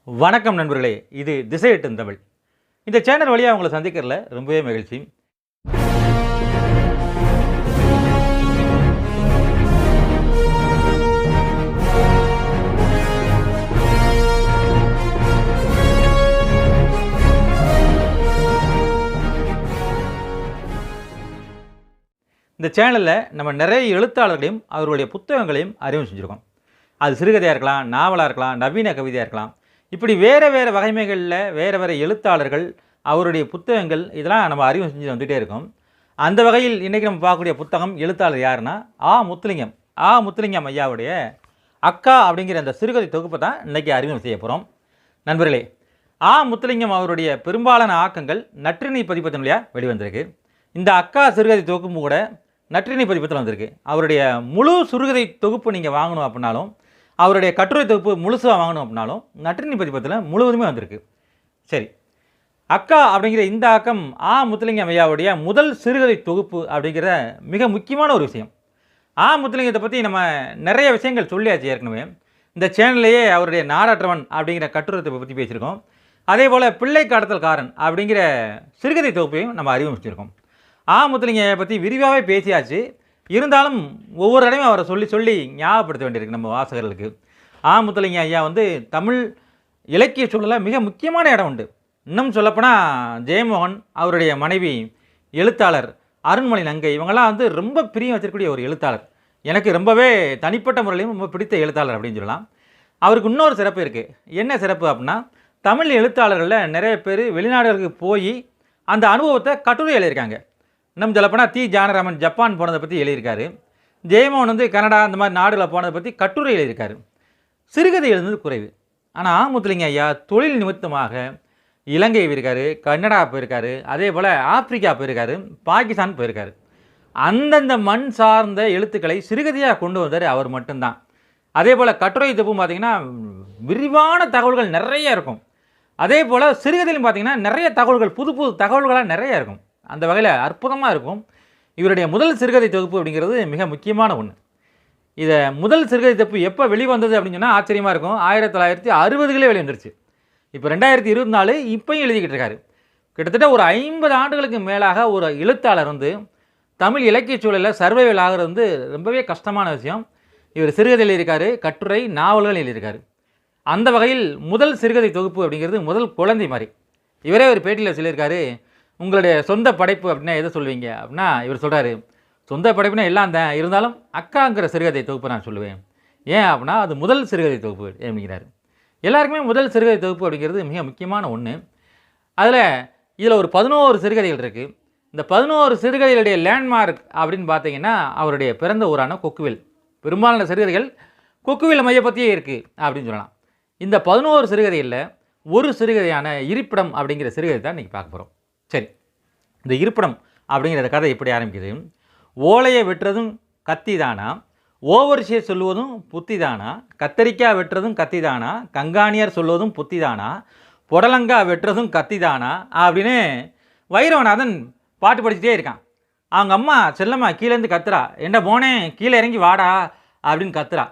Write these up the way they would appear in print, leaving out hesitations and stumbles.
வணக்கம் நண்பர்களே, இது திசையெட்டும் தமிழ். இந்த சேனல் வழியாக உங்களை சந்திக்கிறதுல ரொம்பவே மகிழ்ச்சி. இந்த சேனலில் நம்ம நிறைய எழுத்தாளர்களையும் அவர்களுடைய புத்தகங்களையும் அறிமுகம் செஞ்சுருக்கோம். அது சிறுகதையாக இருக்கலாம், நாவலாக இருக்கலாம், நவீன கவிதையாக இருக்கலாம். இப்படி வேறு வேறு வகைமைகளில் வேறு வேறு எழுத்தாளர்கள் அவருடைய புத்தகங்கள் இதெல்லாம் நம்ம அறிமுகம் செஞ்சு வந்துகிட்டே இருக்கோம். அந்த வகையில் இன்றைக்கி நம்ம பார்க்கக்கூடிய புத்தகம் எழுத்தாளர் யாருன்னா முத்துலிங்கம் ஐயாவுடைய அக்கா அப்படிங்கிற அந்த சிறுகதை தொகுப்பை தான் இன்றைக்கி அறிமுகம் செய்ய போகிறோம். நண்பர்களே, முத்துலிங்கம் அவருடைய பெரும்பாலான ஆக்கங்கள் நற்றிணை பதிப்பத்தின் வழியாக வெளிவந்திருக்கு. இந்த அக்கா சிறுகதை தொகுப்பு கூட நற்றிணை பதிப்பத்தில் வந்திருக்கு. அவருடைய முழு சிறுகதை தொகுப்பு நீங்கள் வாங்கணும் அப்படின்னாலும், அவருடைய கட்டுரை தொகுப்பு முழுசாக வாங்கணும் அப்படின்னாலும் நற்றிணை பதிப்பத்தில் முழுவதுமே வந்திருக்கு. சரி, அக்கா அப்படிங்கிற இந்த ஆக்கம் முத்துலிங்கம் ஐயாவுடைய முதல் சிறுகதை தொகுப்பு அப்படிங்கிற மிக முக்கியமான ஒரு விஷயம். முத்துலிங்கத்தை பற்றி நம்ம நிறைய விஷயங்கள் சொல்லியாச்சு ஏற்கனவே. இந்த சேனல்லையே அவருடைய நாடாற்றவன் அப்படிங்கிற கட்டுரை பற்றி பேசியிருக்கோம். அதே போல் பிள்ளை கடத்தல்காரன் அப்படிங்கிற சிறுகதை தொகுப்பையும் நம்ம அறிமுகப்படுத்தியிருக்கோம். முத்துலிங்கம் ஐயா பற்றி விரிவாகவே பேசியாச்சு. இருந்தாலும் ஒவ்வொரு இடையும் அவரை சொல்லி ஞாபகப்படுத்த வேண்டியிருக்கு நம்ம வாசகர்களுக்கு. முத்துலிங்கம் ஐயா தமிழ் இலக்கிய சூழலில் மிக முக்கியமான இடம் உண்டு. இன்னும் சொல்லப்போனால் ஜெயமோகன், அவருடைய மனைவி எழுத்தாளர் அருண்மொழி நங்கை, இவங்கெல்லாம் ரொம்ப பிரியம் வச்சிருக்கக்கூடிய ஒரு எழுத்தாளர். எனக்கு ரொம்பவே தனிப்பட்ட முறையிலையும் ரொம்ப பிடித்த எழுத்தாளர் அப்படின்னு சொல்லலாம். அவருக்கு இன்னொரு சிறப்பு இருக்குது. என்ன சிறப்பு அப்படின்னா, தமிழ் எழுத்தாளர்களில் நிறைய பேர் வெளிநாடுகளுக்கு போய் அந்த அனுபவத்தை கட்டுரை எழுதியிருக்காங்க. இன்னும் சொல்லப்போனால் ஜானராமன் ஜப்பான் போனதை பற்றி எழுதியிருக்காரு. ஜெயமோகன் கனடா அந்த மாதிரி நாடுகளை போனதை பற்றி கட்டுரை எழுதியிருக்காரு. சிறுகதை எழுதுனது குறைவு. ஆனால் முத்துலிங்கம் ஐயா தொழில் நிமித்தமாக இலங்கை போயிருக்காரு, கனடா போயிருக்காரு, அதே போல் ஆப்பிரிக்கா போயிருக்காரு, பாகிஸ்தான் போயிருக்காரு. அந்தந்த மண் சார்ந்த எழுத்துக்களை சிறுகதையாக கொண்டு வந்தார் அவர் மட்டும்தான். அதே போல் கட்டுரை தொகுப்பு பார்த்திங்கன்னா விரிவான தகவல்கள் நிறைய இருக்கும். அதே போல் சிறுகதையிலும் பார்த்திங்கன்னா நிறைய தகவல்கள், புது புது தகவல்களாக நிறைய இருக்கும். அந்த வகையில் அற்புதமாக இருக்கும். இவருடைய முதல் சிறுகதை தொகுப்பு அப்படிங்கிறது மிக முக்கியமான ஒன்று. இதை முதல் சிறுகதை தொகுப்பு எப்போ வெளிவந்தது அப்படின்னு சொன்னால் ஆச்சரியமாக இருக்கும். 1960களே வெளிவந்துருச்சு. இப்போ 2024 இப்போயும் எழுதிக்கிட்டு இருக்காரு. கிட்டத்தட்ட ஒரு 50 ஆண்டுகளுக்கு மேலாக ஒரு எழுத்தாளர் தமிழ் இலக்கிய சூழலில் சர்வைவல் ஆகிறது ரொம்பவே கஷ்டமான விஷயம். இவர் சிறுகதை எழுதியிருக்காரு, கட்டுரை, நாவல்கள் எழுதியிருக்காரு. அந்த வகையில் முதல் சிறுகதை தொகுப்பு அப்படிங்கிறது முதல் குழந்தை மாதிரி. இவரே ஒரு பேட்டியில் சொல்லியிருக்காரு, உங்களுடைய சொந்த படைப்பு அப்படின்னா எதை சொல்வீங்க அப்படின்னா, இவர் சொல்கிறாரு, சொந்த படைப்புனா எல்லாம் தான், இருந்தாலும் அக்காங்கிற சிறுகதை தொகுப்பை நான் சொல்லுவேன். ஏன் அப்படின்னா அது முதல் சிறுகதை தொகுப்பு அப்படிங்கிறாரு. எல்லாருக்குமே முதல் சிறுகதை தொகுப்பு அப்படிங்கிறது மிக முக்கியமான ஒன்று. இதில் ஒரு 11 சிறுகதைகள் இருக்குது. இந்த 11 சிறுகதைகளுடைய லேண்ட்மார்க் அப்படின்னு பார்த்தீங்கன்னா அவருடைய பிறந்த ஊரான கொக்குவில். பெரும்பாலான சிறுகதைகள் கொக்குவில் மைய பற்றியே இருக்குது அப்படின்னு சொல்லலாம். இந்த 11 சிறுகதைகளில் ஒரு சிறுகதையான இருப்பிடம் அப்படிங்கிற சிறுகதை தான் இன்றைக்கி பார்க்க போகிறோம். சரி, இந்த இருப்பிடம் அப்படிங்கிற கதை எப்படி ஆரம்பிக்குது? ஓலையை வெட்டுறதும் கத்தி தானா, ஓவரிசையை சொல்லுவதும் புத்தி தானா, கத்தரிக்காய் வெட்டுறதும் கத்தி தானா, கங்காணியார் சொல்லுவதும் புத்தி தானா, புடலங்காய் வெட்டுறதும் கத்தி தானா அப்படின்னு வைரவநாதன் பாட்டு படிச்சுட்டே இருக்கான். அவங்க அம்மா செல்லம்மா கீழேருந்து கத்துறா, என்ன போனே கீழே இறங்கி வாடா அப்படின்னு கத்துறா.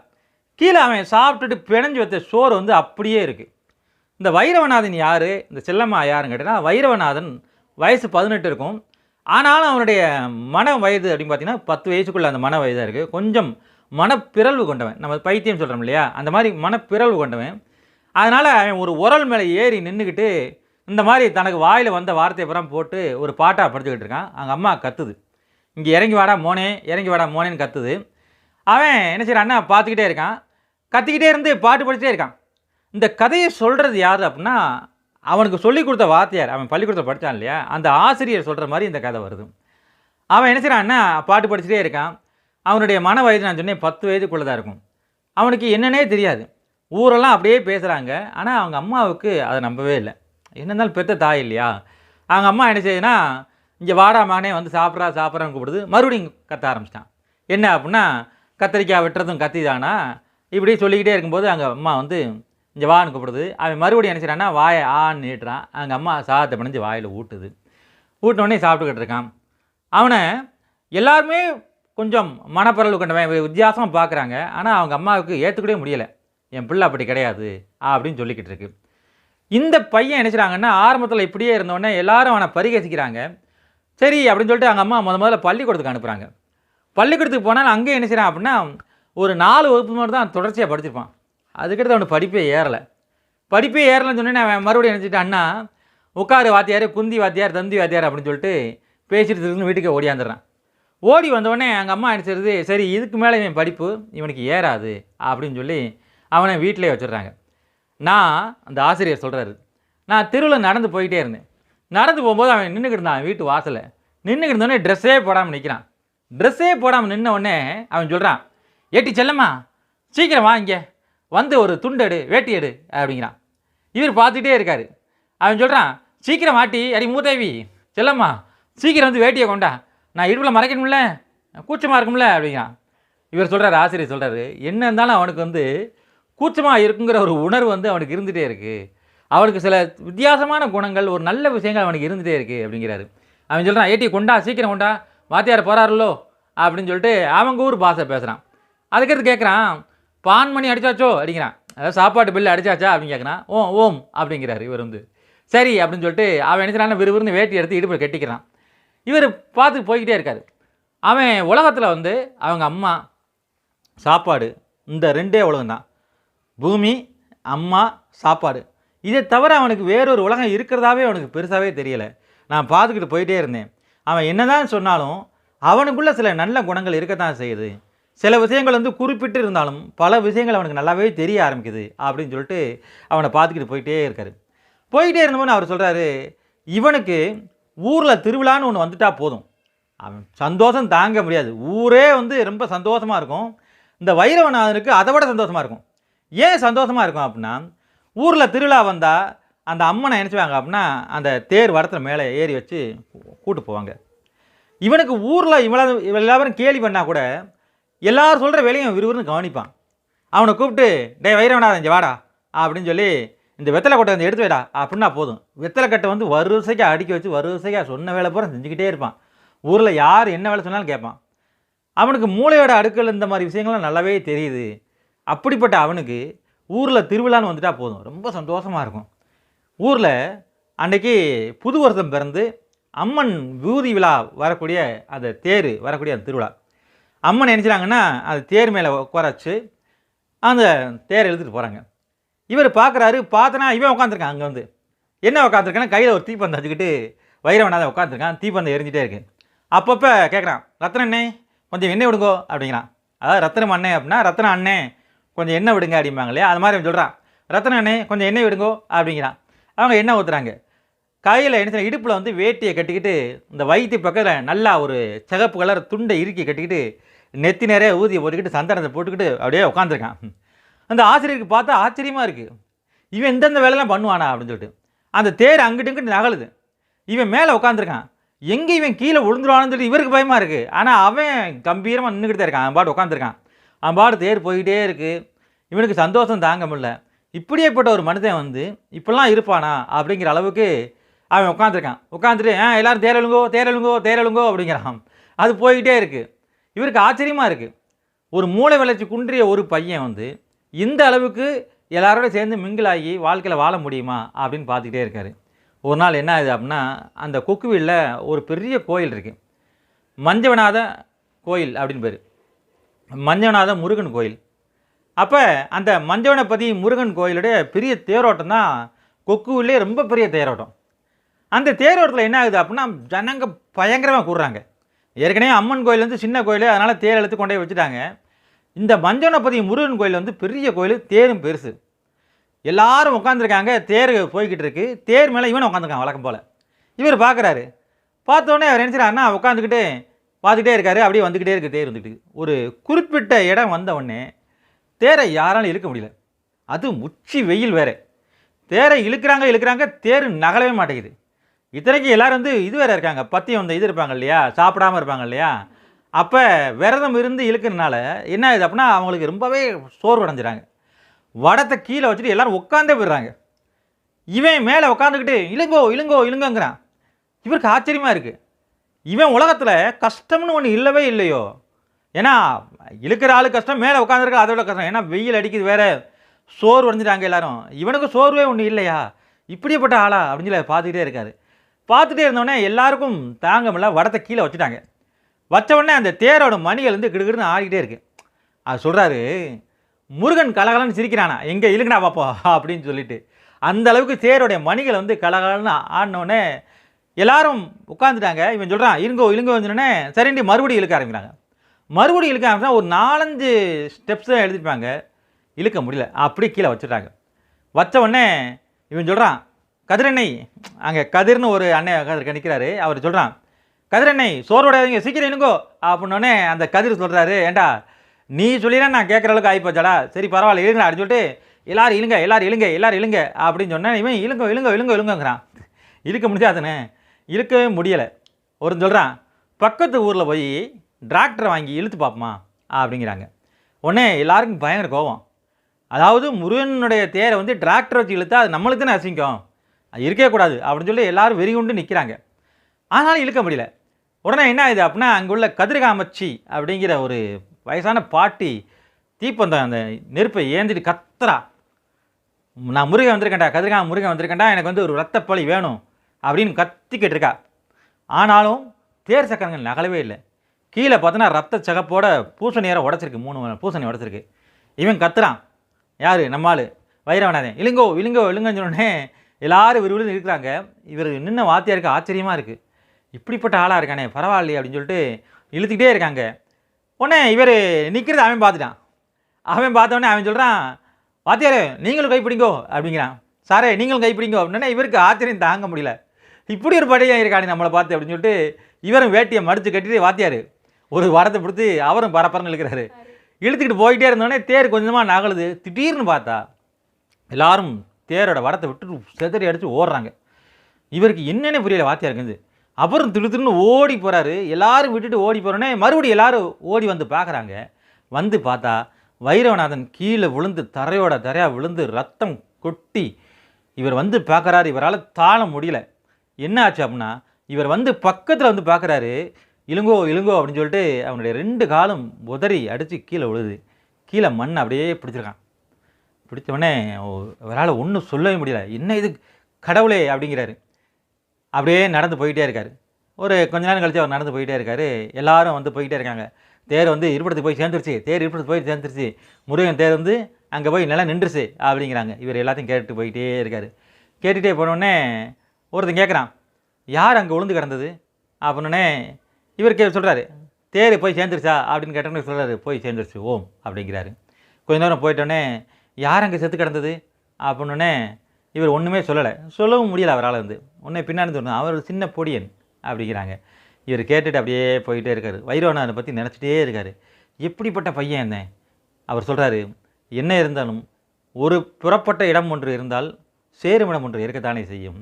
கீழே அவன் சாப்பிட்டுட்டு பிணைஞ்சு வைத்த சோறு அப்படியே இருக்குது. இந்த வைரவநாதன் யார், இந்த செல்லம்மா யாருன்னு கேட்டால், வைரவநாதன் வயசு 18 இருக்கும். ஆனாலும் அவனுடைய மன வயது அப்படின்னு பார்த்தீங்கன்னா 10 வயசுக்குள்ளே அந்த மன வயதாக இருக்குது. கொஞ்சம் மனப்பிறழ்வு கொண்டவன், நம்ம பைத்தியம் சொல்கிறோம் இல்லையா, அந்த மாதிரி மனப்பிறழ்வு கொண்டவன். அதனால் அவன் ஒரு உரல் மேலே ஏறி நின்றுக்கிட்டு இந்த மாதிரி தனக்கு வாயில் வந்த வார்த்தையை புறம் போட்டு ஒரு பாட்டாக படிச்சுக்கிட்டு இருக்கான். அவங்க அம்மா கத்துது, இங்கே இறங்கி வாடா மோனே, இறங்கி வாடா மோனேன்னு கத்துது. அவன் என்ன செய்கிறான், அண்ணா பார்த்துக்கிட்டே இருக்கான், கத்திக்கிட்டே இருந்து பாட்டு படிச்சுட்டே இருக்கான். இந்த கதையை சொல்கிறது யார் அப்படின்னா, அவனுக்கு சொல்லிக் கொடுத்த வாத்தியார், அவன் பள்ளிக்கூடத்தில் படித்தான் இல்லையா, அந்த ஆசிரியர் சொல்கிற மாதிரி இந்த கதை வருது. அவன் என்ன செய்கிறான்னா பாட்டு படிச்சுட்டே இருக்கான். அவனுடைய மன வயது நான் சொன்னேன் 10 வயதுக்குள்ளே தான் இருக்கும். அவனுக்கு என்னன்னே தெரியாது. ஊரெல்லாம் அப்படியே பேசுகிறாங்க. ஆனால் அவங்க அம்மாவுக்கு அதை நம்பவே இல்லை. என்ன இருந்தாலும் பெற்ற தாய் இல்லையா. அவங்க அம்மா என்ன செய்யுதுன்னா, இங்கே வாடா மகனே சாப்பிட்றான்னு கூப்பிடுது. மறுபடியும் கத்த ஆரம்பிச்சிட்டான். என்ன அப்படின்னா, கத்திரிக்காய் வெட்டுறதும் கத்தி தானா இப்படி சொல்லிக்கிட்டே இருக்கும்போது அவங்க அம்மா இங்கே வான்னு கூப்பிடுது. அவன் மறுபடியும் என்ன செய்கிறான்னா வாயை ஆன்னு நீட்டுறான். அவங்க அம்மா சாதத்தை பிணைஞ்சு வாயில் ஊட்டினோடனே சாப்பிட்டுக்கிட்டு இருக்கான். அவனை எல்லாருமே கொஞ்சம் மனப்பரவு கொண்டவன் வித்தியாசமாக பார்க்குறாங்க. ஆனால் அவங்க அம்மாவுக்கு ஏற்றுக்கவே முடியலை. என் பிள்ளை அப்படி கிடையாது அப்படின்னு சொல்லிக்கிட்டு இருக்கு. இந்த பையன் என்ன செய்றாங்கன்னா, ஆரம்பத்தில இப்படியே இருந்தோடனே எல்லாரும் அவனை பரிகசிக்கிறாங்க. சரி அப்படின்னு சொல்லிட்டு அவங்க அம்மா முதல்ல பள்ளிக்கூடத்துக்கு அனுப்புறாங்க. பள்ளிக்கூடத்துக்கு போனா அங்கேயும் என்ன செய்றான் அப்படின்னா, ஒரு 4 வகுப்பு மட்டும் தான் தொடர்ச்சியா படிச்சிருப்பான். அதுக்கடுத்து அவனுக்கு படிப்பே ஏறல. படிப்பே ஏறலன்னு சொன்னோனே அவன் மறுபடியும் என்ன செஞ்சுட்டான், அண்ணா உட்காரு வாத்தியாரு, குந்தி வாத்தியார், தந்தி வாத்தியார் அப்படின்னு சொல்லிட்டு பேசிட்டு திரும்பி வீட்டுக்கு ஓடியாந்துடுறான். ஓடி வந்தோடனே எங்கள் அம்மா என்ன செய்றது, சரி இதுக்கு மேலே இவன் படிப்பு இவனுக்கு ஏறாது அப்படின்னு சொல்லி அவனை வீட்டிலே வச்சிடுறாங்க. நான் அந்த ஆசிரியர் சொல்கிறாரு, நான் தெருவில் நடந்து போயிட்டே இருந்தேன். நடந்து போகும்போது அவன் நின்றுக்கிட்டு இருந்தான் வீட்டு வாசலில். நின்றுக்கிட்டு இருந்தோடனே ட்ரெஸ்ஸே போடாமல் நிற்கிறான். ட்ரெஸ்ஸே போடாமல் நின்ன உடனே அவன் சொல்கிறான், ஏட்டி செல்லம்மா சீக்கிரம் வா இங்கே வந்து ஒரு துண்டு எடு, வேட்டி எடு அப்படிங்கிறான். இவர் பார்த்துட்டே இருக்காரு. அவன் சொல்கிறான், சீக்கிரம் வாட்டி அடி மூதேவி செல்லம்மா சீக்கிரம் வந்து வேட்டியை கொண்டா, நான் இடுப்பில் மறைக்கணும்ல, கூச்சமாக இருக்கும்ல அப்படிங்கிறான். இவர் சொல்கிறார், ஆசிரியர் சொல்கிறாரு, என்ன இருந்தாலும் அவனுக்கு வந்து கூச்சமாக இருக்குங்கிற ஒரு உணர்வு வந்து அவனுக்கு இருந்துகிட்டே இருக்குது. அவனுக்கு சில வித்தியாசமான குணங்கள், ஒரு நல்ல விஷயங்கள் அவனுக்கு இருந்துகிட்டே இருக்குது அப்படிங்கிறாரு. அவன் சொல்கிறான், ஏட்டி கொண்டா சீக்கிரம் கொண்டா வாத்தியார் போகிறாருல்லோ அப்படின்னு சொல்லிட்டு அவங்க ஊர் பாஷை பேசுகிறான். அதுக்கடுத்து கேட்குறான், பான் மணி அடிச்சாச்சோ அப்படிங்கிறான். அதாவது சாப்பாட்டு பில்லு அடிச்சாச்சா அப்படின்னு கேட்குறான். ஓம் அப்படிங்கிறாரு இவர் வந்து. சரி அப்படின்னு சொல்லிட்டு அவன் என்ன செய்றான்னா விறுவிறுன்னு வேட்டி எடுத்து இடுப்பில் கட்டிக்கிறான். இவர் பார்த்து போய்கிட்டே இருக்காரு. அவன் உலகத்தில் வந்து அவங்க அம்மா, சாப்பாடு, இந்த 2 உலகம் தான். பூமி, அம்மா, சாப்பாடு. இதை தவிர அவனுக்கு வேறொரு உலகம் இருக்கிறதாவே அவனுக்கு பெருசாகவே தெரியலை. நான் பார்த்துக்கிட்டு போயிட்டே இருந்தேன். அவன் என்ன தான் சொன்னாலும் அவனுக்குள்ள சில நல்ல குணங்கள் இருக்கத்தான் செய்யுது. சில விஷயங்கள் வந்து குறிப்பிட்டு இருந்தாலும் பல விஷயங்கள் அவனுக்கு நல்லாவே தெரிய ஆரம்பிக்குது அப்படின்னு சொல்லிட்டு அவனை பார்த்துக்கிட்டு போயிட்டே இருக்காரு. போயிட்டே இருந்தபோது அவர் சொல்கிறாரு, இவனுக்கு ஊரில் திருவிழான்னு ஒன்று வந்துட்டா போதும், அவன் சந்தோஷம் தாங்க முடியாது. ஊரே வந்து ரொம்ப சந்தோஷமாக இருக்கும். இந்த வைரவநாதனுக்கு அதை விட சந்தோஷமாக இருக்கும். ஏன் சந்தோஷமாக இருக்கும் அப்படின்னா, ஊரில் திருவிழா வந்தால் அந்த அம்மனை நினச்சிவாங்க அப்படின்னா அந்த தேர் வடத்தில் மேலே ஏறி வச்சு கூட்டு போவாங்க. இவனுக்கு ஊரில் எல்லாரும் கேலி பண்ணால் கூட எல்லாரும் சொல்கிற வேலையும் விறுவிறுன்னு கவனிப்பான். அவனை கூப்பிட்டு, டே வைரவநாதன் இங்கே வாடா அப்படின்னு சொல்லி இந்த வெத்தலை கொட்டை வந்து எடுத்து வைடா அப்படின்னா போதும். வெத்தலை கட்டை வந்து வரிசைக்கு அடுக்கி வச்சு வரிசைக்காக சொன்ன வேலை பூரா செஞ்சுக்கிட்டே இருப்பான். ஊரில் யார் என்ன வேலை சொன்னாலும் கேட்பான். அவனுக்கு மூளையோட அடுக்கல் இந்த மாதிரி விஷயங்கள்லாம் நல்லாவே தெரியுது. அப்படிப்பட்ட அவனுக்கு ஊரில் திருவிழான்னு வந்துட்டால் போதும், ரொம்ப சந்தோஷமாக இருக்கும். ஊரில் அன்றைக்கி புது வருஷம் பிறந்து அம்மன் வீதி விழா வரக்கூடிய அந்த தேர் வரக்கூடிய அந்த திருவிழா, அம்மன் நினச்சிட்டாங்கன்னா அது தேர் மேலே உட்கார வச்சு அந்த தேரை இழுத்துட்டு போகிறாங்க. இவர் பார்க்குறாரு, பார்த்தனா இவன் உட்காந்துருக்கான். அங்கே வந்து என்ன உட்காந்துருக்கான்னா கையில் ஒரு தீப்பந்தம் வச்சுக்கிட்டு வைரவநாதன் உட்காந்துருக்கான். தீப்பந்தம் எரிஞ்சிட்டே இருக்குது. அப்பப்போ கேட்குறான், ரத்தன அண்ணே கொஞ்சம் எண்ணெய் விடுங்கோ அப்படிங்கிறான். அதாவது ரத்தனம் அண்ணே அப்படின்னா ரத்தன அண்ணே கொஞ்சம் எண்ணெய் விடுங்க அப்படிம்பாங்க இல்லையா, அது மாதிரி அவன் சொல்கிறான். ரத்தன அண்ணே கொஞ்சம் எண்ணெய் விடுங்கோ அப்படிங்கிறான். அவங்க எண்ணெய் ஊற்றுறாங்க. கையில் என்ன இடுப்பில் வந்து வேட்டியை கட்டிக்கிட்டு இந்த வயிற்று பக்கத்தில் நல்லா ஒரு சிகப்பு கலர் துண்டை இறுக்கி கட்டிக்கிட்டு நெத்தி நிறைய ஊதியை போட்டுக்கிட்டு சந்தனத்தை போட்டுக்கிட்டு அப்படியே உட்காந்துருக்கான். அந்த ஆசிரியருக்கு பார்த்தா ஆச்சரியமாக இருக்குது. இவன் இந்தந்த வேலைலாம் பண்ணுவானா அப்படின்னு சொல்லிட்டு. அந்த தேர் அங்கிட்டு இங்கிட்டு நகலுது. இவன் மேலே உட்காந்துருக்கான். எங்கே இவன் கீழே விழுந்துருவான்னு சொல்லி இவருக்கு பயமாக இருக்குது. ஆனால் அவன் கம்பீரமாக நின்றுக்கிட்டு தான் இருக்கான். அவன் பாட்டு உட்காந்துருக்கான். அவன் பாட்டு தேர் போய்கிட்டே இருக்குது. இவனுக்கு சந்தோஷம் தாங்க முடியல. இப்படியேப்பட்ட ஒரு மனிதன் வந்து இப்படிலாம் இருப்பானா அப்படிங்கிற அளவுக்கு அவன் உட்காந்துருக்கான். உட்காந்துட்டு எல்லோரும் தேரலுங்கோ தேரலுங்கோ தேரலுங்கோ அப்படிங்கிறான். அது போய்கிட்டே இருக்குது. இவருக்கு ஆச்சரியமாக இருக்குது. ஒரு மூளை வளர்ச்சி குன்றிய ஒரு பையன் வந்து இந்த அளவுக்கு எல்லாரோட சேர்ந்து மிங்கிளாகி வாழ்க்கையில் வாழ முடியுமா அப்படின்னு பார்த்துக்கிட்டே இருக்கார். ஒரு நாள் என்ன ஆகுது அப்படின்னா, அந்த கொக்குவில்ல ஒரு பெரிய கோயில் இருக்குது. மஞ்சவநாத கோயில் அப்படின்னு பேர். மஞ்சவநாத முருகன் கோயில். அப்போ அந்த மஞ்சவனபதி முருகன் கோயிலுடைய பெரிய தேரோட்டம் தான் கொக்குவிலே ரொம்ப பெரிய தேரோட்டம். அந்த தேரோட்டத்தில் என்ன ஆகுது அப்படின்னா, ஜனங்க பயங்கரமாக கூடுறாங்க. ஏற்கனவே அம்மன் கோயில் வந்து சின்ன கோயில், அதனால் தேர் எடுத்து கொண்டே வச்சுட்டாங்க. இந்த மஞ்சவனபதி முருகன் கோயில் வந்து பெரிய கோயில், தேரும் பெருசு. எல்லாரும் உட்காந்துருக்காங்க. தேர் போய்கிட்டு இருக்கு. தேர் மேலே இவனை உட்காந்துருக்கான் வழக்கம் போல். இவர் பார்க்குறாரு. பார்த்தோன்னே அவர் நினச்சிடாருன்னா உட்காந்துக்கிட்டு பார்த்துக்கிட்டே இருக்காரு. அப்படியே வந்துக்கிட்டே இருக்குது தேர் வந்துக்கிட்டு. ஒரு குறிப்பிட்ட இடம் வந்தவுடனே தேரை யாராலும் இழுக்க முடியல. அது உச்சி வெயில் வேறு. தேரை இழுக்கிறாங்க, தேர் நகலவே மாட்டேங்குது. இத்தனைக்கு எல்லோரும் வந்து இது வேறு இருக்காங்க, பத்தியம் வந்து இது இருப்பாங்க இல்லையா, சாப்பிடாமல் இருப்பாங்க இல்லையா. அப்போ விரதம் இருந்து இழுக்கிறதுனால என்ன ஆகுது அப்படின்னா அவங்களுக்கு ரொம்பவே சோர்வடைஞ்சிறாங்க. வடத்தை கீழே வச்சுட்டு எல்லோரும் உட்காந்தே போயிடுறாங்க. இவன் மேலே உட்காந்துக்கிட்டு இழுங்கோ இழுங்கோ இழுங்கங்கிறான். இவருக்கு ஆச்சரியமாக இருக்குது. இவன் உலகத்தில் கஷ்டம்னு ஒன்று இல்லவே இல்லையோ. ஏன்னா இழுக்கிற ஆளு கஷ்டம், மேலே உட்காந்துருக்க அதோட கஷ்டம். ஏன்னா வெயில் அடிக்குது வேறு, சோர்வு அடைஞ்சிட்டாங்க எல்லோரும். இவனுக்கு சோர்வே ஒன்று இல்லையா. இப்படிப்பட்ட ஆளா அப்படின்னு சொல்லி பார்த்துக்கிட்டே இருக்காரு. பார்த்துட்டே இருந்தோடனே எல்லாருக்கும் தாங்க முடியல, வடத்தை கீழே வச்சுட்டாங்க. வச்ச உடனே அந்த தேரோட மணிகள் வந்து கிடுகிடுன்னு ஆடிக்கிட்டே இருக்கு. அது சொல்கிறாரு, முருகன் கலகலன்னு சிரிக்கிறானா, எங்கே இழுங்கடா பார்ப்போம் அப்படின்னு சொல்லிட்டு. அந்த அளவுக்கு தேரோடைய மணிகள் வந்து கலகலன்னு ஆடினோடனே எல்லாரும் உட்காந்துட்டாங்க. இவன் சொல்கிறான், இருங்கோ இழுங்கோ வந்துனே சரிண்டி மறுபடியும் இழுக்க ஆரம்பிக்கிறாங்க. மறுபடியும் இழுக்க ஆரம்பிச்சா ஒரு 4-5 ஸ்டெப்ஸ் தான் எழுதிருப்பாங்க, இழுக்க முடியல, அப்படியே கீழே வச்சுட்டாங்க. வச்ச உடனே இவன் சொல்கிறான், கதிரண்ணை, அங்கே கதிர்னு ஒரு அண்ணன் நிற்கிறாரு, அவர் சொல்கிறான், கதிரண்ணை சோர்வடையாதீங்க சீக்கிரம் இழுங்கோ அப்படின்னோடனே அந்த கதிர் சொல்கிறாரு, ஏண்டா நீ சொல்லினா நான் கேட்குற அளவுக்கு ஆகிப்போச்சாடா, சரி பரவாயில்ல இழுங்கடா அப்படின்னு சொல்லிட்டு எல்லாரும் இழுங்க எல்லாரும் இழுங்க எல்லாரும் இழுங்க அப்படின்னு சொன்னேன். இவன் இழுங்க இழுங்க இழுங்க இழுங்கங்கிறான். இழுக்க முடியாதுன்னு, இழுக்கவே முடியலை. ஒருத்தன் சொல்கிறான், பக்கத்து ஊரில் போய் டிராக்டரை வாங்கி இழுத்து பார்ப்போமா அப்படிங்கிறாங்க. உடனே எல்லாருக்கும் பயங்கர கோபம். அதாவது முருகனுடைய தேரை வந்து டிராக்டர் வச்சு இழுத்தா அது நம்மளுக்கு தானே அசிங்கம், அது இருக்கவே கூடாது அப்படின்னு சொல்லி எல்லாரும் வெறி கொண்டு நிற்கிறாங்க. ஆனாலும் இழுக்க முடியல. உடனே என்ன ஆகுது அப்படின்னா, அங்கே உள்ள கதிர்காமச்சி அப்படிங்கிற ஒரு வயசான பாட்டி தீப்பந்தம் அந்த நெருப்பை ஏந்திட்டு கத்துறா, நான் முருகன் வந்திருக்கேன்டா, கதிர்காம முருகன் வந்திருக்கேன்டா, எனக்கு வந்து ஒரு ரத்தப்பழி வேணும் அப்படின்னு கத்திக்கிட்டு இருக்கா. ஆனாலும் தேர் சக்கரங்கள் நகலவே இல்லை. கீழே பார்த்தோன்னா ரத்த சகப்போட பூசணியாரை உடச்சிருக்கு, 3 பூசணி உடச்சிருக்கு. இவன் கத்துறான், யார் நம்மால் வைரவநாதன், இழுங்கோ இழுங்கோ இழுங்கன்னு சொன்னோடனே எல்லாரும் விரும்பி இருக்கிறாங்க. இவர் நின்ன வாத்தியாருக்கு ஆச்சரியமாக இருக்குது, இப்படிப்பட்ட ஆளாக இருக்கானே பரவாயில்லையே அப்படின்னு சொல்லிட்டு இழுத்துக்கிட்டே இருக்காங்க. உடனே இவர் நிற்கிறது அவன் பார்த்துட்டான். அவன் பார்த்தோடனே அவன் சொல்கிறான், வாத்தியாரே நீங்களும் கைப்பிடிங்கோ அப்படிங்கிறான். சாரே நீங்களும் கைப்பிடிங்கோ அப்படின்னா இவருக்கு ஆச்சரியம் தாங்க முடியல, இப்படி ஒரு படையாக இருக்கானே நம்மளை பார்த்து அப்படின்னு சொல்லிட்டு இவரும் வேட்டியை மடித்து கட்டிட்டு வாத்தியார் ஒரு வரத்தை பிடிச்சி அவரும் பரப்பரன்னு இழுக்கிறாரு. இழுத்துக்கிட்டு போயிட்டே இருந்தோடனே தேர் கொஞ்சமாக நகலுது. திடீர்னு பார்த்தா எல்லாரும் தேரோட வரத்தை விட்டு செதறி அடித்து ஓடுறாங்க. இவருக்கு என்னென்ன புரியல வாத்தியாருக்கு. அப்புறம் திடுன்னு ஓடி போகிறாரு. எல்லாரும் விட்டுட்டு ஓடி போகிறோன்னே மறுபடியும் எல்லாரும் ஓடி வந்து பார்க்குறாங்க. வந்து பார்த்தா வைரவநாதன் கீழே விழுந்து தரையாக விழுந்து ரத்தம் கொட்டி இவர் வந்து பார்க்குறாரு. இவரால் தாழ முடியல. என்ன ஆச்சு அப்படின்னா, இவர் வந்து பக்கத்தில் வந்து பார்க்குறாரு, இழுங்கோ இழுங்கோ அப்படின்னு சொல்லிட்டு அவனுடைய 2 காலும் உதறி அடித்து கீழே விழுது. கீழே மண் அப்படியே பிடிச்சிருக்கான். பிடிச்சவொடனே இவரால் ஒன்றும் சொல்லவே முடியல. என்ன இது கடவுளே அப்படிங்கிறாரு. அப்படியே நடந்து போயிட்டே இருக்கார். ஒரு கொஞ்ச நேரம் கழித்து அவர் நடந்து போயிட்டே இருக்கார். எல்லாரும் வந்து போய்கிட்டே இருக்காங்க. தேர் வந்து இருப்பிடத்துக்கு போய் சேர்ந்துருச்சு, தேர் இருப்பிடத்துக்கு போய் சேர்ந்துருச்சு, முருகன் தேர் வந்து அங்கே போய் நல்லா நின்றுச்சு அப்படிங்கிறாங்க. இவர் எல்லாத்தையும் கேட்டு போயிட்டே இருக்கார். கேட்டுகிட்டே போனோடனே ஒருத்தன் கேட்குறான், யார் அங்கே விழுந்து கிடந்தது அப்படின்னே இவர் சொல்கிறாரு, தேர் போய் சேர்ந்துருச்சா அப்படின்னு கேட்டோன்னே சொல்கிறாரு, போய் சேர்ந்துருச்சு ஓம் அப்படிங்கிறாரு. கொஞ்ச நேரம் போயிட்டோன்னே யார் அங்கே செத்து கிடந்தது அப்படின்னே இவர் ஒன்றுமே சொல்லவும் முடியலை அவரால். வந்து உடனே பின்னாடி சொன்னால் அவர் ஒரு சின்ன பொடியன் அப்படிங்கிறாங்க. இவர் கேட்டுட்டு அப்படியே போயிட்டே இருக்கார். வைரவநாதனை பற்றி நினச்சிட்டே இருக்கார். எப்படிப்பட்ட பையன் என்ன அவர் சொல்கிறாரு, என்ன இருந்தாலும் ஒரு புறப்பட்ட இடம் ஒன்று இருந்தால் சேருமிடம் ஒன்று இருக்கத்தானே செய்யும்.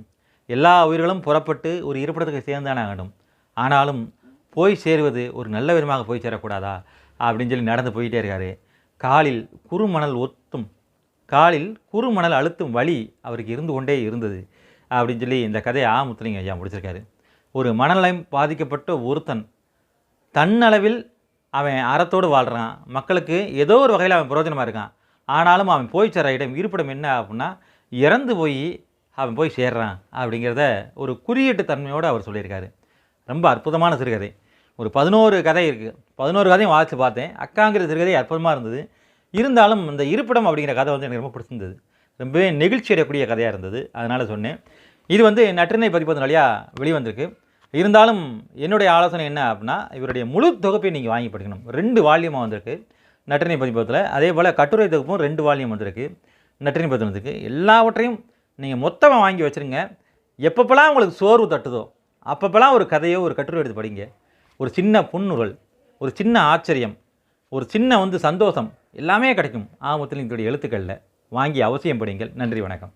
எல்லா உயிர்களும் புறப்பட்டு ஒரு இருப்பிடத்துக்கு சேர்ந்தானே ஆகணும். ஆனாலும் போய் சேருவது ஒரு நல்ல விதமாக போய் சேரக்கூடாதா அப்படின்னு சொல்லி நடந்து போயிட்டே இருக்கார். காலில் குறுமணல் அழுத்தும் வழி அவருக்கு இருந்து கொண்டே இருந்தது அப்படின்னு சொல்லி இந்த கதையை முத்துலிங்க ஐயா முடிச்சிருக்காரு. ஒரு மனநலம் பாதிக்கப்பட்ட ஒருத்தன் தன்னளவில் அவன் அறத்தோடு வாழ்கிறான், மக்களுக்கு ஏதோ ஒரு வகையில் அவன் பிரயோஜனமாக இருக்கான். ஆனாலும் அவன் போய் சேர இருப்பிடம் என்ன அப்படின்னா இறந்து போய் அவன் போய் சேர்றான் அப்படிங்கிறத ஒரு குறியீட்டு தன்மையோடு அவர் சொல்லியிருக்காரு. ரொம்ப அற்புதமான சிறுகதை. ஒரு 11 கதை இருக்குது. 11 கதையும் வாசித்து பார்த்தேன். அக்காங்கிற சிறுகதை அற்புதமாக இருந்தது. இருந்தாலும் இந்த இருப்பிடம் அப்படிங்கிற கதை வந்து எனக்கு ரொம்ப பிடிச்சிருந்தது. ரொம்பவே நெகிழ்ச்சி அடையக்கூடிய கதையாக இருந்தது, அதனால் சொன்னேன். இது வந்து நற்றினை பதிப்பதன் வழியாக வெளிவந்திருக்கு. இருந்தாலும் என்னுடைய ஆலோசனை என்ன அப்படின்னா, இவருடைய முழு தொகுப்பை நீங்கள் வாங்கி படிக்கணும். 2 வால்யூமாக வந்திருக்கு நற்றினை பதிப்பகத்தில். அதே போல் கட்டுரை தொகுப்பும் 2 வால்யூம் வந்திருக்கு நற்றினை பதிப்பகத்துக்கு. எல்லாவற்றையும் நீங்கள் மொத்தமாக வாங்கி வச்சுருங்க. எப்பப்பெல்லாம் உங்களுக்கு சோர்வு தட்டுதோ அப்பப்பெல்லாம் ஒரு கதையோ ஒரு கட்டுரை எடுத்து படிங்க. ஒரு சின்ன புன்னுரல், ஒரு சின்ன ஆச்சரியம், ஒரு சின்ன சந்தோஷம் எல்லாமே கிடைக்கும் முத்துலிங்கத்துடைய எழுத்துக்களில். வாங்கி அவசியம் படிங்கள். நன்றி, வணக்கம்.